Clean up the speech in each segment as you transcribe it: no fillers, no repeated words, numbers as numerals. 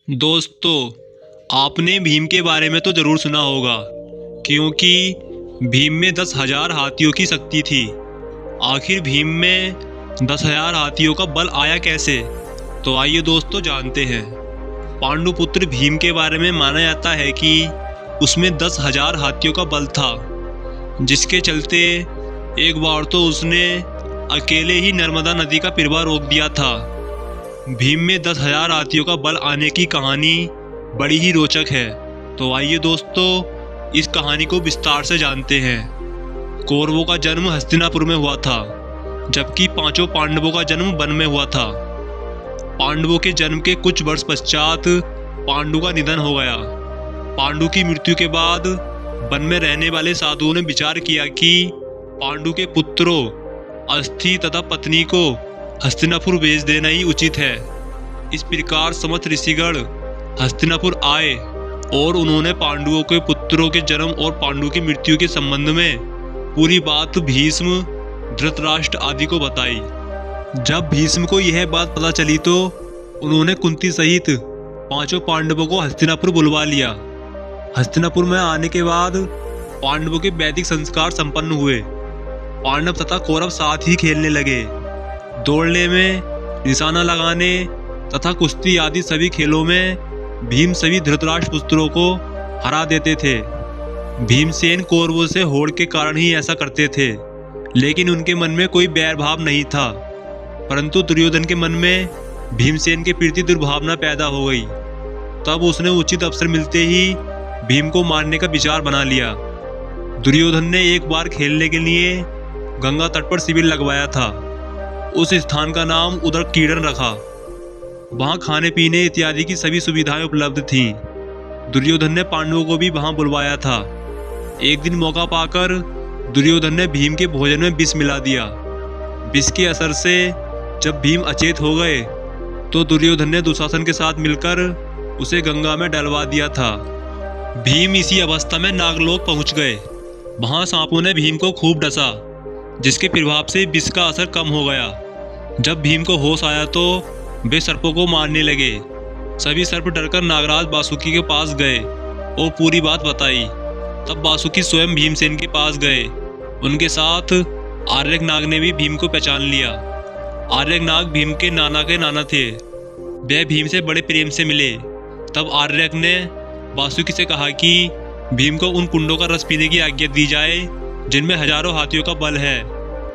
दोस्तों, आपने भीम के बारे में तो ज़रूर सुना होगा, क्योंकि भीम में 10,000 हाथियों की शक्ति थी। आखिर भीम में 10,000 हाथियों का बल आया कैसे? तो आइए दोस्तों जानते हैं। पांडुपुत्र भीम के बारे में माना जाता है कि उसमें 10,000 हाथियों का बल था, जिसके चलते एक बार तो उसने अकेले ही नर्मदा नदी का प्रवाह रोक दिया था। भीम में 10,000 हाथियों का बल आने की कहानी बड़ी ही रोचक है। तो आइए दोस्तों इस कहानी को विस्तार से जानते हैं। कौरवों का जन्म हस्तिनापुर में हुआ था, जबकि पांचों पांडवों का जन्म वन में हुआ था। पांडवों के जन्म के कुछ वर्ष पश्चात पांडु का निधन हो गया। पांडु की मृत्यु के बाद वन में रहने वाले साधुओं ने विचार किया कि पांडु के पुत्रों अस्थि तथा पत्नी को हस्तिनापुर भेज देना ही उचित है। इस प्रकार समस्त ऋषिगण हस्तिनापुर आए और उन्होंने पांडवों के पुत्रों के जन्म और पांडु की मृत्यु के संबंध में पूरी बात भीष्म, धृतराष्ट्र आदि को बताई। जब भीष्म को यह बात पता चली तो उन्होंने कुंती सहित पांचों पांडवों को हस्तिनापुर बुलवा लिया। हस्तिनापुर में आने के बाद पांडवों के वैदिक संस्कार संपन्न हुए। पांडव तथा कौरव साथ ही खेलने लगे। दौड़ने में, निशाना लगाने तथा कुश्ती आदि सभी खेलों में भीम सभी धृतराष्ट्र पुत्रों को हरा देते थे। भीमसेन कौरवों से होड़ के कारण ही ऐसा करते थे, लेकिन उनके मन में कोई बैर भाव नहीं था। परंतु दुर्योधन के मन में भीमसेन के प्रति दुर्भावना पैदा हो गई। तब उसने उचित अवसर मिलते ही भीम को मारने का विचार बना लिया। दुर्योधन ने एक बार खेलने के लिए गंगा तट पर शिविर लगवाया था। उस स्थान का नाम उदरकीर्णन रखा। वहां खाने पीने इत्यादि की सभी सुविधाएं उपलब्ध थीं। दुर्योधन ने पांडवों को भी वहां बुलवाया था। एक दिन मौका पाकर दुर्योधन ने भीम के भोजन में विष मिला दिया। विष के असर से जब भीम अचेत हो गए तो दुर्योधन ने दुशासन के साथ मिलकर उसे गंगा में डलवा दिया था। भीम इसी अवस्था में नागलोक पहुंच गए। वहां सांपों ने भीम को खूब डसा, जिसके प्रभाव से विष का असर कम हो गया। जब भीम को होश आया तो वे सर्पों को मारने लगे। सभी सर्प डरकर नागराज वासुकी के पास गए और पूरी बात बताई। तब वासुकी स्वयं भीमसेन के पास गए। उनके साथ आर्यक नाग ने भी भीम को पहचान लिया। आर्यक नाग भीम के नाना थे। वे भीम से बड़े प्रेम से मिले। तब आर्यक ने वासुकी से कहा कि भीम को उन कुंडों का रस पीने की आज्ञा दी जाए जिनमें हजारों हाथियों का बल है।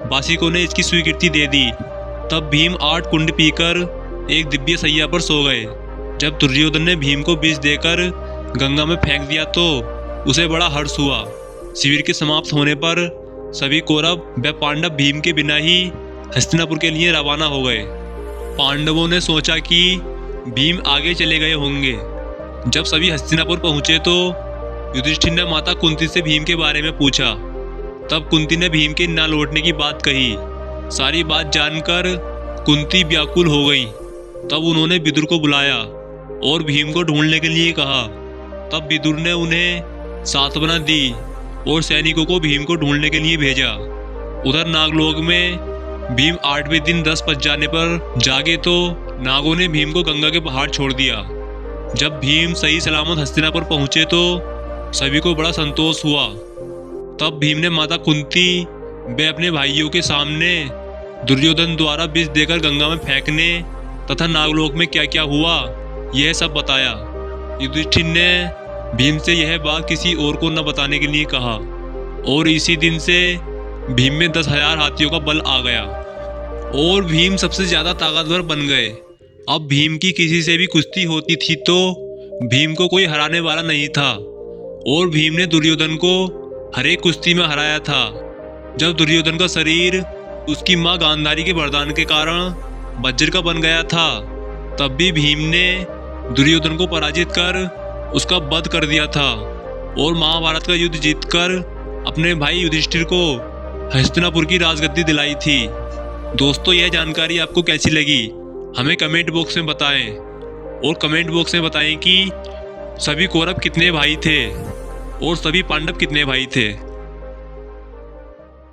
वासुकी ने इसकी स्वीकृति दे दी। तब भीम 8 कुंड पीकर एक दिव्य सैया पर सो गए। जब दुर्योधन ने भीम को विष देकर गंगा में फेंक दिया तो उसे बड़ा हर्ष हुआ। शिविर के समाप्त होने पर सभी कौरव व पांडव भीम के बिना ही हस्तिनापुर के लिए रवाना हो गए। पांडवों ने सोचा कि भीम आगे चले गए होंगे। जब सभी हस्तिनापुर पहुंचे तो युधिष्ठिर ने माता कुंती से भीम के बारे में पूछा। तब कुंती ने भीम के न लौटने की बात कही। सारी बात जानकर कुंती व्याकुल हो गई। तब उन्होंने विदुर को बुलाया और भीम को ढूंढने के लिए कहा। तब विदुर ने उन्हें सांत्वना दी और सैनिकों को भीम को ढूंढने के लिए भेजा। उधर नागलोक में भीम 8वें दिन 10 बज जाने पर जागे तो नागों ने भीम को गंगा के पहाड़ छोड़ दिया। जब भीम सही सलामत हस्तिनापुर पहुंचे तो सभी को बड़ा संतोष हुआ। तब भीम ने माता कुंती वे अपने भाइयों के सामने दुर्योधन द्वारा विष देकर गंगा में फेंकने तथा नागलोक में क्या क्या हुआ यह सब बताया। युधिष्ठिर ने भीम से यह बात किसी और को न बताने के लिए कहा और इसी दिन से भीम में 10,000 हाथियों का बल आ गया और भीम सबसे ज्यादा ताकतवर बन गए। अब भीम की किसी से भी कुश्ती होती थी तो भीम को कोई हराने वाला नहीं था और भीम ने दुर्योधन को हर एक कुश्ती में हराया था। जब दुर्योधन का शरीर उसकी मां गांधारी के वरदान के कारण वज्र का बन गया था, तब भी भीम ने दुर्योधन को पराजित कर उसका वध कर दिया था और महाभारत का युद्ध जीतकर अपने भाई युधिष्ठिर को हस्तिनापुर की राजगद्दी दिलाई थी। दोस्तों, यह जानकारी आपको कैसी लगी हमें कमेंट बॉक्स में बताएं और कमेंट बॉक्स में बताएं कि सभी कौरव कितने भाई थे और सभी पांडव कितने भाई थे।